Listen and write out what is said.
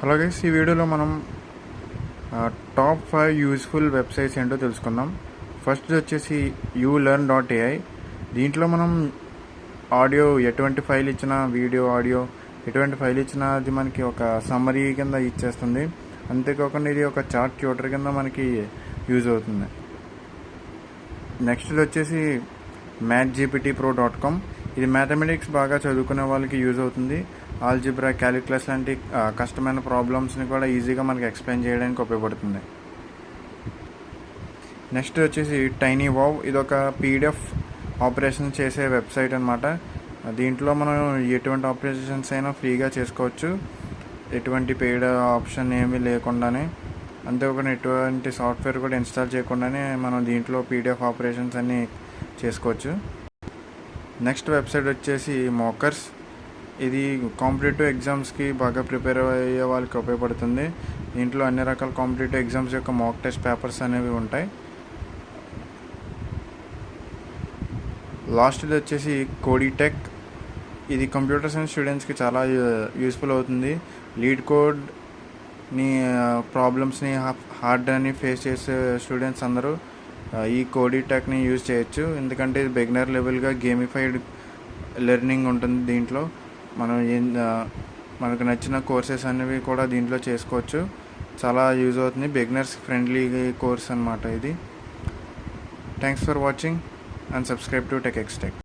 Hello guys, ఈ వీడియోలో మనం టాప్ 5 యూస్ఫుల్ వెబ్సైట్స్ ఏంటో తెలుసుకుందాం. ఫస్ట్ వచ్చేసి ulearn.ai. దీంట్లో మనం ఆడియో ఎటువంటి ఫైల్ ఇచ్చినా, వీడియో ఆడియో ఎటువంటి ఫైల్ ఇచ్చినా అది మనకి ఒక సమ్మరీ కింద ఇచ్చేస్తుంది. అంతేకాకుండా ఇది ఒక చార్ట్ ట్యూటర్ కింద మనకి యూజ్ అవుతుంది. నెక్స్ట్ వచ్చేసి mathgptpro.com. ఇది మ్యాథమెటిక్స్ బాగా చదువుకునే వాళ్ళకి యూజ్ అవుతుంది. ఆల్జిబ్రా, క్యాలిక్యులస్ లాంటి కష్టమైన ప్రాబ్లమ్స్ని కూడా ఈజీగా మనకి ఎక్స్ప్లెయిన్ చేయడానికి ఉపయోగపడుతుంది. నెక్స్ట్ వచ్చేసి TinyWow. ఇది ఒక PDF ఆపరేషన్ చేసే వెబ్సైట్ అనమాట. దీంట్లో మనం ఎటువంటి ఆపరేషన్స్ అయినా ఫ్రీగా చేసుకోవచ్చు, ఎటువంటి పెయిడ్ ఆప్షన్ ఏమీ లేకుండానే. అంతేకాకుండా ఎటువంటి సాఫ్ట్వేర్ కూడా ఇన్స్టాల్ చేయకుండానే మనం దీంట్లో PDF ఆపరేషన్స్ అన్నీ చేసుకోవచ్చు. నెక్స్ట్ వెబ్సైట్ వచ్చేసి మోకర్స్. ఇది కాంపిటేటివ్ ఎగ్జామ్స్కి బాగా ప్రిపేర్ అయ్యే వాళ్ళకి ఉపయోగపడుతుంది. దీంట్లో అన్ని రకాల కాంపిటేటివ్ ఎగ్జామ్స్ యొక్క మాక్ టెస్ట్ పేపర్స్ అనేవి ఉంటాయి. లాస్ట్ది వచ్చేసి కోడిటెక్. ఇది కంప్యూటర్ సైన్స్ స్టూడెంట్స్కి చాలా యూస్ఫుల్ అవుతుంది. లీడ్ కోడ్ని ప్రాబ్లమ్స్ని హార్డ్ అని ఫేస్ చేసే స్టూడెంట్స్ అందరూ ఈ కోడిటెక్ని యూజ్ చేయొచ్చు. ఎందుకంటే ఇది బిగినర్ లెవెల్గా గేమిఫైడ్ లెర్నింగ్ ఉంటుంది. దీంట్లో మనం మనకు నచ్చిన కోర్సెస్ అనేవి కూడా దీంట్లో చేసుకోవచ్చు. చాలా యూజ్ అవుతుంది. బిగినర్స్ ఫ్రెండ్లీ కోర్స్ అనమాట ఇది. Thanks for watching and subscribe to tech X tech.